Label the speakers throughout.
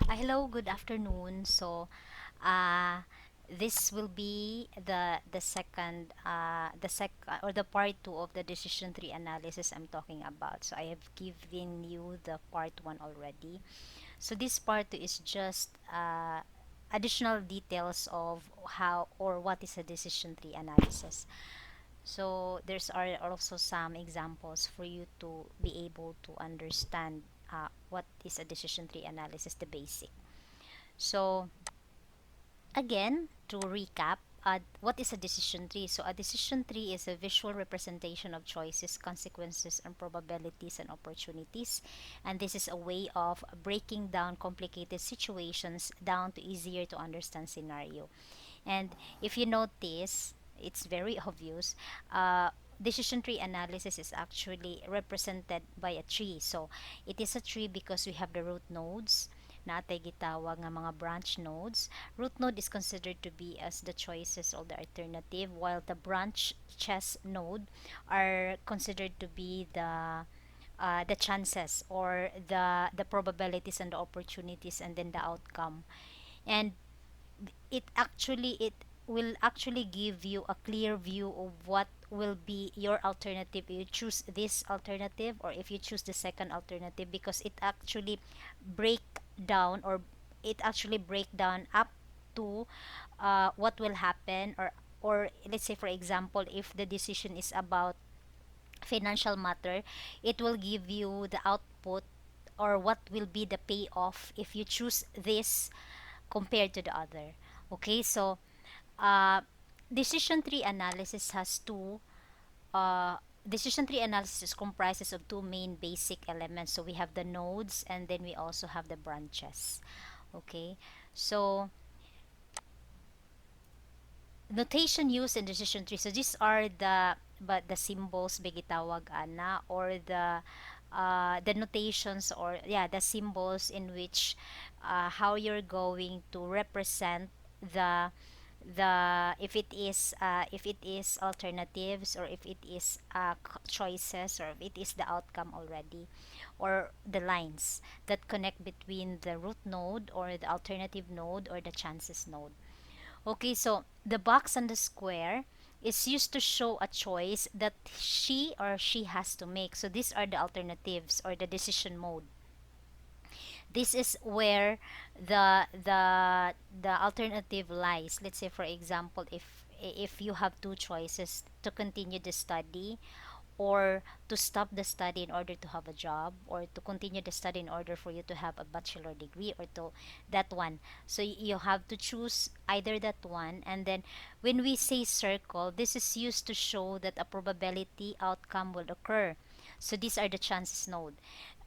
Speaker 1: Hello, good afternoon. Uh, this will be the second or the part two of the decision tree analysis I'm talking about. So I have given you the part one already. So this part two is just additional details of how or what is a decision tree analysis. So there's are also some examples for you to be able to understand what is a decision tree analysis, the basic. So again, to recap, what is a decision tree? So a decision tree is a visual representation of choices, consequences, and probabilities and opportunities. And this is a way of breaking down complicated situations down to easier to understand scenario. And if you notice, it's very obvious. Decision tree analysis is actually represented by a tree. So it is a tree because we have the root nodes na atay gitawag nga mga branch nodes. Root node is considered to be as the choices or the alternative, while the branches node are considered to be the chances or the probabilities and the opportunities and then the outcome. And it will actually give you a clear view of what will be your alternative if you choose this alternative or if you choose the second alternative, because break it actually break down up to what will happen, or let's say for example, if the decision is about financial matter, it will give you the output or what will be the payoff if you choose this compared to the other. Okay, so uh, decision tree analysis has two. Uh, Decision tree analysis comprises of two main basic elements. So we have the nodes and then we also have the branches. Okay, so notation used in decision tree. So these are the symbols bigitawag ana, or the notations, or yeah, the symbols in which how you're going to represent the if it is alternatives, or if it is choices, or if it is the outcome already, or the lines that connect between the root node or the alternative node or the chances node. Okay, so the box and the square is used to show a choice that she has to make. So these are the alternatives or the decision mode. This is where the alternative lies. Let's say for example, if you have two choices: to continue the study, or to stop the study in order to have a job, or to continue the study in order for you to have a bachelor degree, or to that one. So you have to choose either that one. And then when we say circle, this is used to show that a probability outcome will occur. So these are the chances node.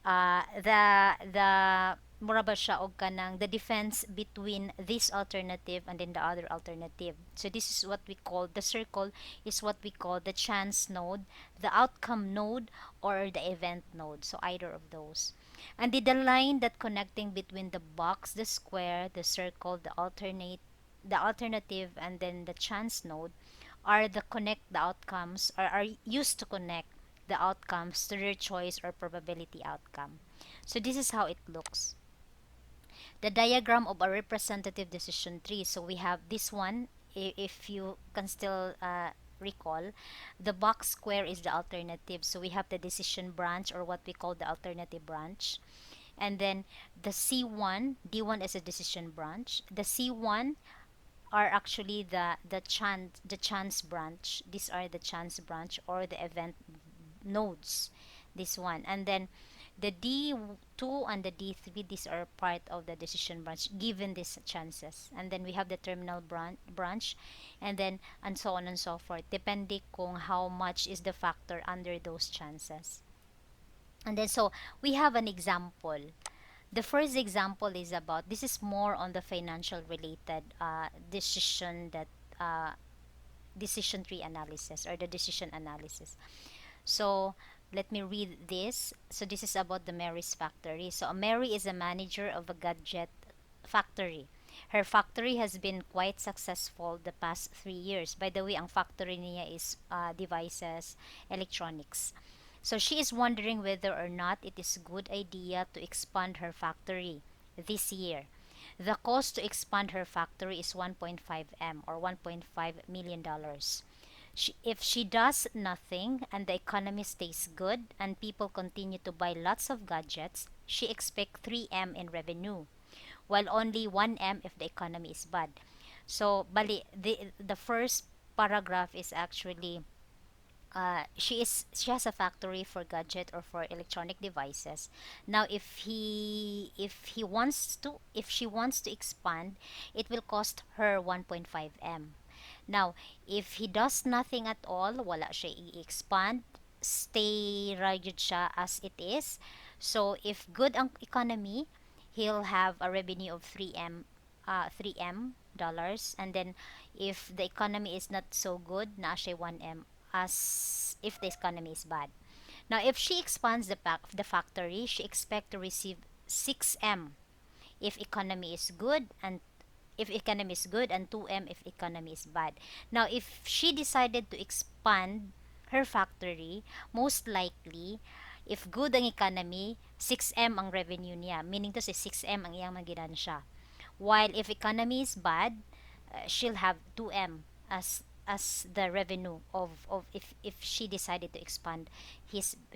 Speaker 1: The mura ba siya og kanang the difference between this alternative and then the other alternative. So this is what we call the circle, is what we call the chance node, the outcome node, or the event node. So either of those. And the line that connecting between the box, the square, the circle, the alternative, and then the chance node are the outcomes, or are used to connect the outcomes to their choice or probability outcome. So this is how it looks. The diagram of a representative decision tree. So we have this one. If you can still recall, the box square is the alternative. So we have the decision branch, or what we call the alternative branch. And then the C1, D1 is a decision branch. The C1 are actually the chance branch. These are the chance branch or the event nodes, this one. And then the D2 and the D3, these are part of the decision branch given these chances. And then we have the terminal branch, and then and so on and so forth, depending kung how much is the factor under those chances. And then so we have an example. The first example is about, this is more on the financial related uh, decision tree analysis, or the decision analysis. So let me read this. So this is about the Mary's factory. So Mary is a manager of a gadget factory. Her factory has been quite successful the past 3 years. By the way, ang factory niya is devices, electronics. So she is wondering whether or not it is a good idea to expand her factory. this year. The cost to expand her factory is 1.5 M or 1.5 million dollars. If she does nothing and the economy stays good and people continue to buy lots of gadgets, she expects 3M in revenue, while only 1M if the economy is bad. So, bali, the first paragraph is actually she has a factory for gadget or for electronic devices. Now if she wants to expand, it will cost her 1.5 M. Now if he does nothing at all, wala siya i-expand, stay rigid siya as it is. So if good ang economy, he'll have a revenue of 3M dollars. And then if the economy is not so good, na siya 1M as if the economy is bad. Now if she expands the factory, she expect to receive 6M if economy is good, and 2M if economy is bad. Now if she decided to expand her factory, most likely if good ang economy, 6M ang revenue niya, meaning to say 6M ang iyang maginansya. While if economy is bad, she'll have 2M as the revenue of if she decided to expand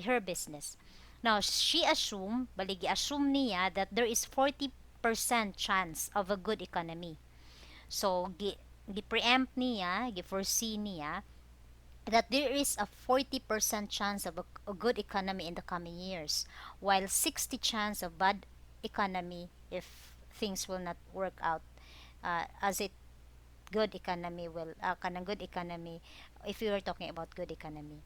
Speaker 1: her business. Now she assume niya that there is 40% chance of a good economy. So gi-preempt niya, gi-foresee niya that there is a 40% chance of a good economy in the coming years, while 60 chance of bad economy if things will not work out as it good economy will kanang good economy if we were talking about good economy.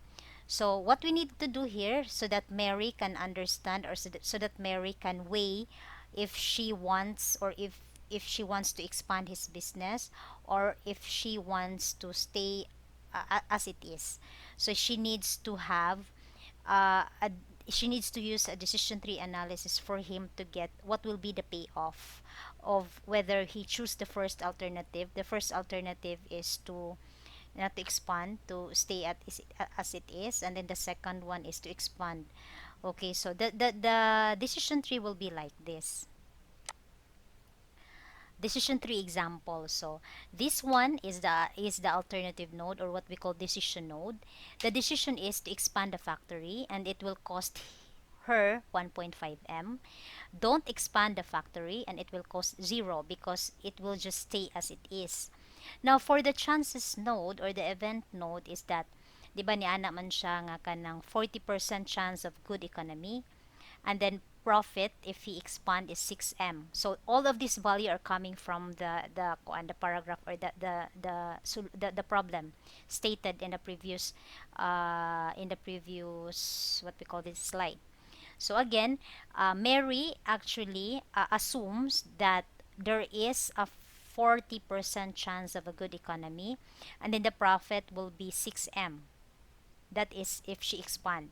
Speaker 1: So what we need to do here so that Mary can understand, or so that Mary can weigh if she wants, or if she wants to expand his business, or if she wants to stay as it is. So a she needs to use a decision tree analysis for him to get what will be the payoff of whether he choose the first alternative. The first alternative is to not to expand, to stay as it is, and then the second one is to expand. Okay, so the decision tree will be like this. Decision tree example. So this one is the alternative node, or what we call decision node. The decision is to expand the factory and it will cost her 1.5 M. Don't expand the factory and it will cost 0 because it will just stay as it is. Now for the chances node or the event node is that, di ba ni ana man siya nga kanang 40% chance of good economy, and then profit if he expand is 6M. So all of these value are coming from the paragraph, or the problem stated in the previous what we call this slide. So again, Mary actually assumes that there is a 40% chance of a good economy, and then the profit will be 6M. That is if she expand.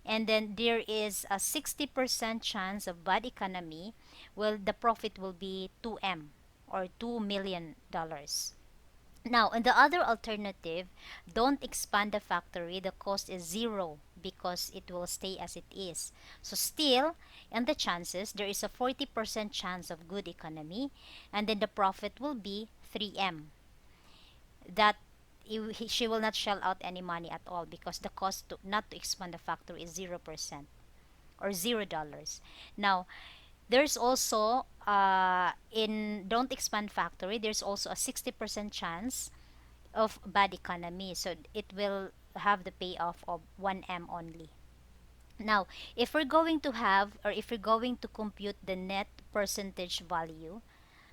Speaker 1: And then there is a 60% chance of bad economy. Well, the profit will be 2M or $2 million. Now, on the other alternative, don't expand the factory. The cost is 0 because it will stay as it is. So still, in the chances, there is a 40% chance of good economy, and then the profit will be 3M. That she will not shell out any money at all because the cost not to expand the factory is 0% or $0. Now, there's also in don't expand factory, there's also a 60% chance of bad economy. So it will have the payoff of 1M only. Now, if we're going to compute the net percentage value,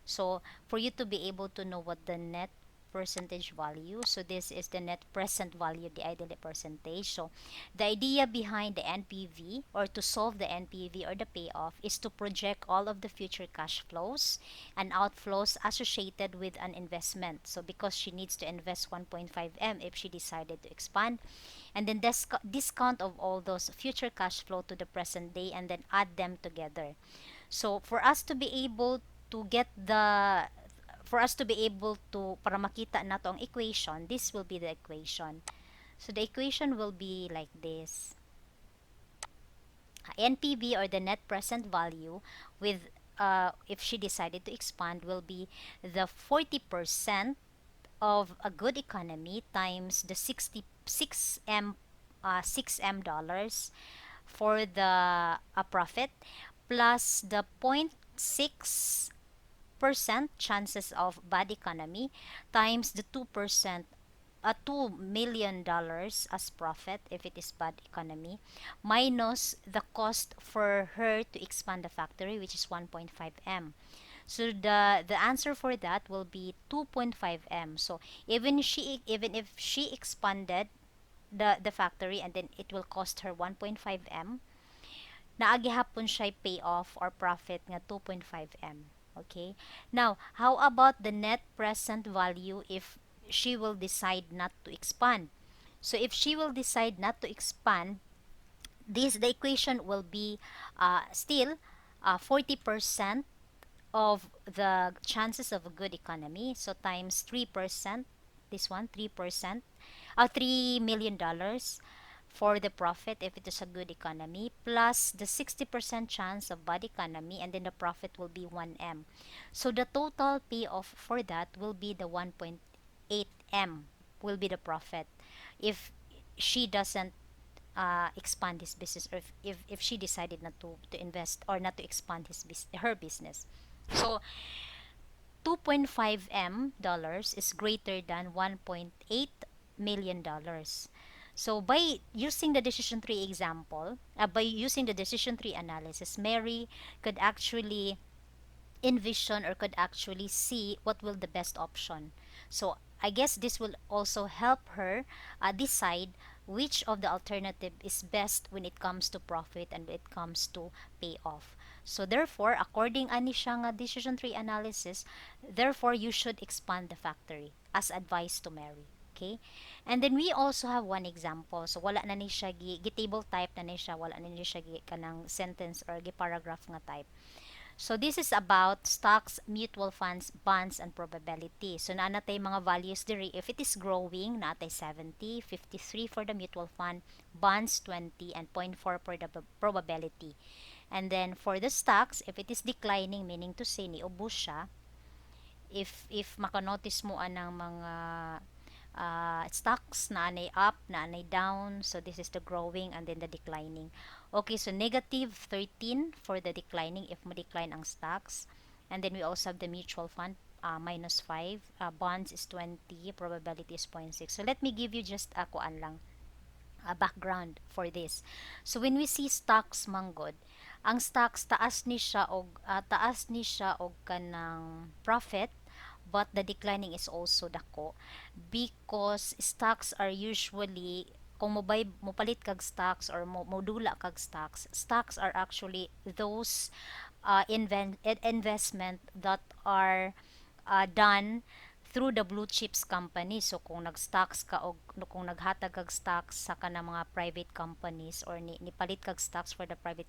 Speaker 1: so for you to be able to know what the net percentage value, so this is the net present value divided by percentage. So the idea behind the NPV, or to solve the NPV or the payoff, is to project all of the future cash flows and outflows associated with an investment. So because she needs to invest 1.5 M if she decided to expand, and then discount of all those future cash flow to the present day and then add them together. So for us to be able to get the for us to be able to para makita nato ang equation, this will be the equation. So the equation will be like this. NPV, or the net present value, with if she decided to expand, will be the 40% of a good economy times the 66 m 6 m dollars for the profit, plus the 0.6% chances of bad economy times the 2%, $2 million as profit if it is bad economy, minus the cost for her to expand the factory, which is 1.5 m. So the answer for that will be 2.5 m. So even if she expanded the factory, and then it will cost her 1.5 m, naagihapon siya pay off or profit nga 2.5 m. Okay? Now, how about the net present value if she will decide not to expand? So if she will decide not to expand, the equation will be still 40% of the chances of a good economy. So times 3%, this one 3%, $3 million for the profit if it is a good economy, plus the 60% chance of bad economy, and then the profit will be 1m. So the total payoff for that will be the 1.8m will be the profit if she doesn't expand his business, or if she decided not to invest or not to expand her business. So 2.5 m dollars is greater than 1.8 million dollars. So by using the decision tree example, by using the decision tree analysis, Mary could actually envision or could actually see what will the best option. So I guess this will also help her decide which of the alternative is best when it comes to profit and when it comes to payoff. So therefore, according ani siya nga decision tree analysis, therefore you should expand the factory as advised to Mary. Okay? And then we also have one example. So wala na ni siya gi-table type na ni siya, wala na ni siya gi kanang sentence or gi-paragraph nga type. So this is about stocks, mutual funds, bonds, and probability. So naanatay mga values diri. If it is growing, naatay 70, 53 for the mutual fund, bonds 20, and 0.4 for the probability. And then for the stocks, if it is declining, meaning to say niubos siya, if makanotice mo anang mga stocks na anay up, na anay down, so this is the growing and then the declining. Okay, so negative 13 for the declining if mo-decline ang stocks. And then we also have the mutual fund, minus 5. Bonds is 20, probability is 0.6. So let me give you just a kuan lang, a background for this. So when we see stocks manggod, ang stocks taas ni siya og kanang profit, but the declining is also dako because stocks are usually, kung mopalit kag stocks or modula kag stocks are actually those investment that are done through the blue chips company. So kung nag-stocks ka o kung naghatag kag stocks sa kanang mga private companies or nipalit kag stocks for the private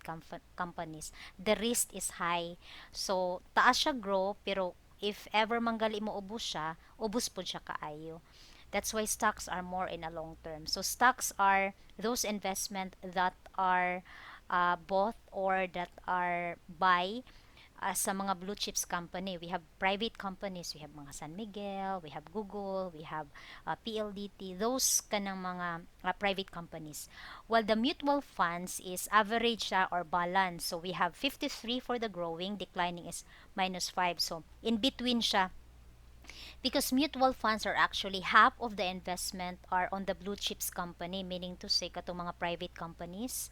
Speaker 1: companies, the risk is high. So taas siya grow, pero if ever manggali mo ubos siya, ubos po siya kaayo. That's why stocks are more in a long term. So stocks are those investment that are bought or that are buy sa mga blue chips company. We have private companies, we have mga San Miguel, we have Google, we have PLDT, those kanang mga private companies. While the mutual funds is average or balance. So we have 53 for the growing, declining is minus 5. So in between siya, because mutual funds are actually half of the investment are on the blue chips company, meaning to say katong mga private companies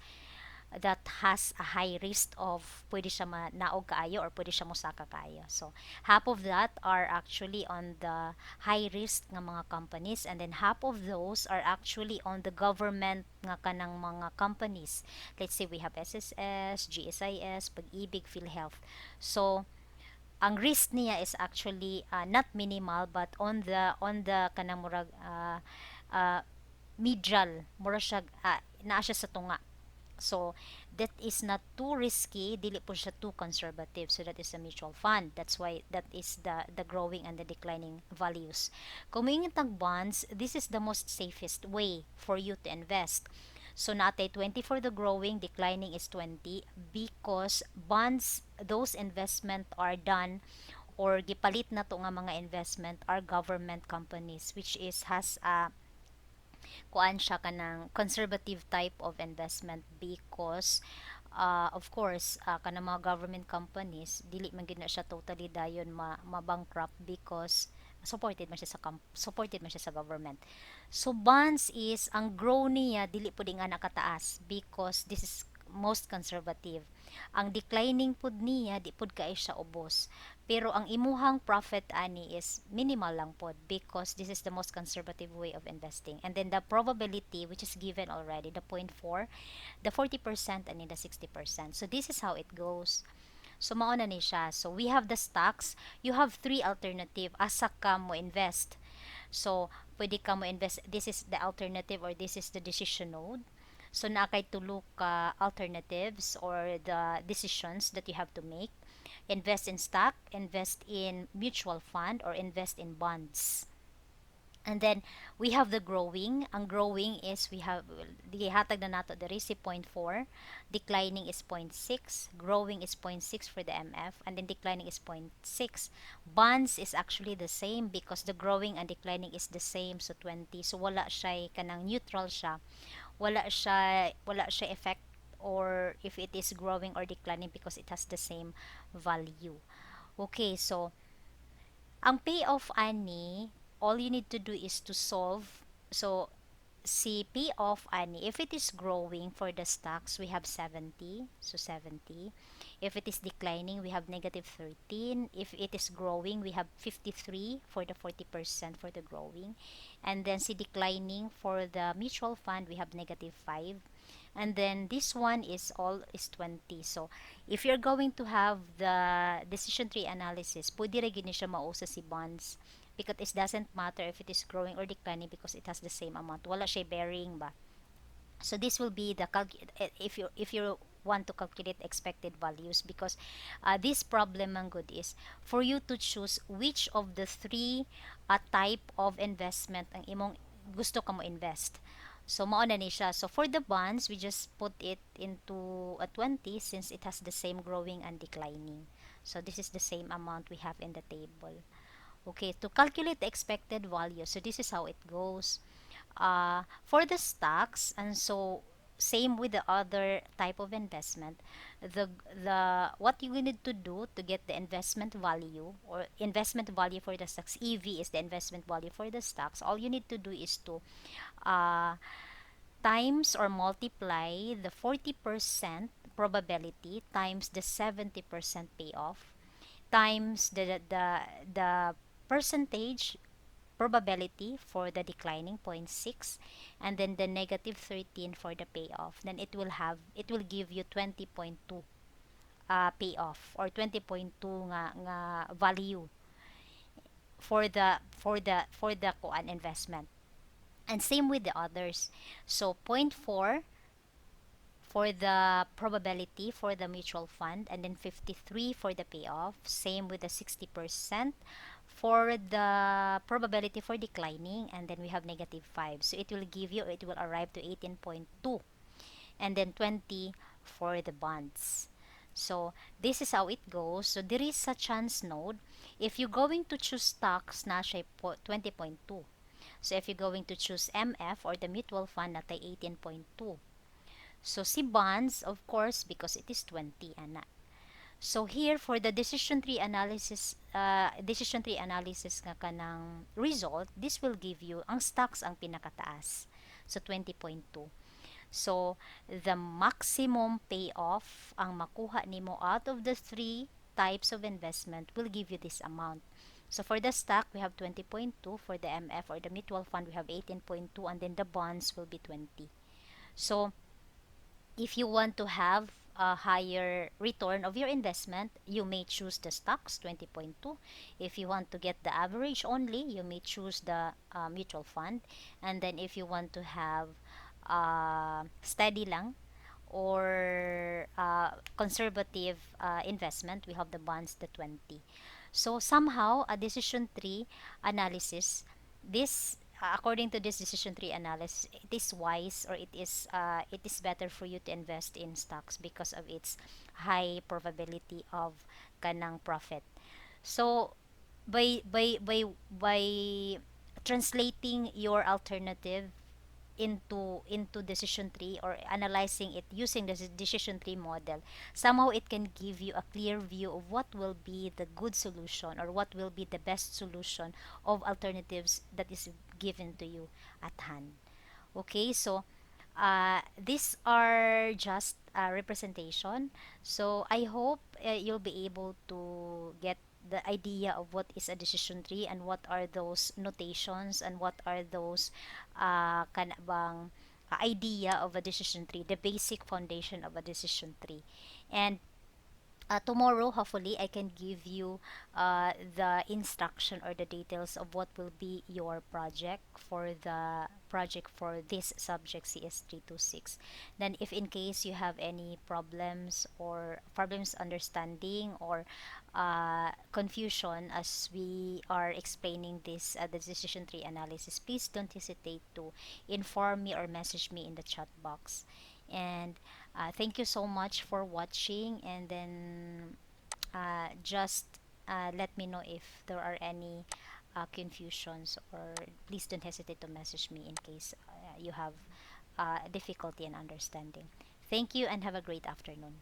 Speaker 1: that has a high risk of pwede siya naog kaayo or pwede siya mosaka kaayo. So half of that are actually on the high risk nga mga companies, and then half of those are actually on the government nga kanang mga companies. Let's say we have SSS, GSIS, Pag-ibig, PhilHealth. So ang risk niya is actually not minimal, but on the kanang murag medial, mura siya naa siya sa tunga. So that is not too risky, dili po siya too conservative. So that is a mutual fund. That's why that is the growing and the declining values. Kung moingit bonds, this is the most safest way for you to invest. So natay 20 for the growing, declining is 20 because bonds, those investment are done or gipalit na to nga mga investment are government companies, which is has a kuan siya kanang conservative type of investment because of course kanang mga government companies dili man gid na siya totally dayon ma-bankrupt because supported man siya sa government. So bonds is ang grow niya dili pud nga nakataas because this is most conservative. Ang declining pud niya di pud kay siya ubos. Pero ang imuhang profit ani is minimal lang pod because this is the most conservative way of investing. And then the probability which is given already, the 0.4, the 40% and then the 60%. So this is how it goes. So mao na ni siya. So we have the stocks. You have three alternative asa ka mo invest. So pwede ka mo invest. This is the alternative or this is the decision node. So na kay tulo ka alternatives or the decisions that you have to make. Invest in stock, invest in mutual fund, or invest in bonds. And then we have the growing. Ang growing is we have gihatag na nato diri si 0.4, declining is 0.6, growing is 0.6 for the MF, and then declining is 0.6. Bonds is actually the same because the growing and declining is the same, so 20. So wala siya kanang neutral siya. Wala siya effect or if it is growing or declining because it has the same value. Okay, so ang payoff ani, all you need to do is to solve. So si payoff ani, if it is growing for the stocks, we have 70. So 70. If it is declining, we have negative 13. If it is growing, we have 53 for the 40% for the growing. And then si declining for the mutual fund, we have negative 5. And then this one is all is 20. So if you're going to have the decision tree analysis, pwede ra gini siya mausa si bonds because it doesn't matter if it is growing or declining because it has the same amount. Wala siya bearing ba. So this will be the if you want to calculate expected values because this problem ang good is for you to choose which of the three type of investment ang imong gusto ka mo invest. So mao na ni siya. So for the bonds, we just put it into a 20 since it has the same growing and declining. So this is the same amount we have in the table. Okay, to calculate the expected value, so this is how it goes. For the stocks, and so same with the other type of investment, the what you need to do to get the investment value or investment value for the stocks, EV is the investment value for the stocks. All you need to do is to uh, times or multiply the 40% probability times the 70% payoff times the percentage probability for the declining 0.6 and then the negative 13 for the payoff, then it will give you 20.2 payoff or 20.2 nga value for the kuan investment. And same with the others. So 0.4 for the probability for the mutual fund and then 53 for the payoff. Same with the 60% for the probability for declining and then we have negative 5. So it will give you, it will arrive to 18.2 and then 20 for the bonds. So this is how it goes. So there is a chance node. If you're going to choose stocks, na siya 20.2. So if you're going to choose MF or the mutual fund, natay 18.2. So si bonds, of course, because it is 20, ana. So here for the decision tree analysis nga kanang result, this will give you ang stocks ang pinakataas. So 20.2. So the maximum payoff ang makuha nimo out of the three types of investment will give you this amount. So for the stock, we have 20.2. For the MF or the mutual fund, we have 18.2. And then the bonds will be 20. So if you want to have a higher return of your investment, you may choose the stocks 20.2. If you want to get the average only, you may choose the mutual fund. And then if you want to have steady lang or conservative investment, we have the bonds the 20. So somehow a decision tree analysis, this according to this decision tree analysis, it is wise, or it is better for you to invest in stocks because of its high probability of kanang profit. So by translating your alternative into decision tree, or analyzing it using the decision tree model, somehow it can give you a clear view of what will be the good solution, or what will be the best solution of alternatives that is given to you at hand. Okay, so these are just a representation. So I hope you'll be able to get the idea of what is a decision tree, and what are those notations, and what are those kan bang idea of a decision tree, the basic foundation of a decision tree. And tomorrow, hopefully, I can give you the instruction or the details of what will be your project for this subject CS326. Then, if in case you have any problems, or problems understanding, or confusion as we are explaining this the decision tree analysis, please don't hesitate to inform me or message me in the chat box. And thank you so much for watching. And then just let me know if there are any confusions, or please don't hesitate to message me in case you have difficulty in understanding. Thank you, and have a great afternoon.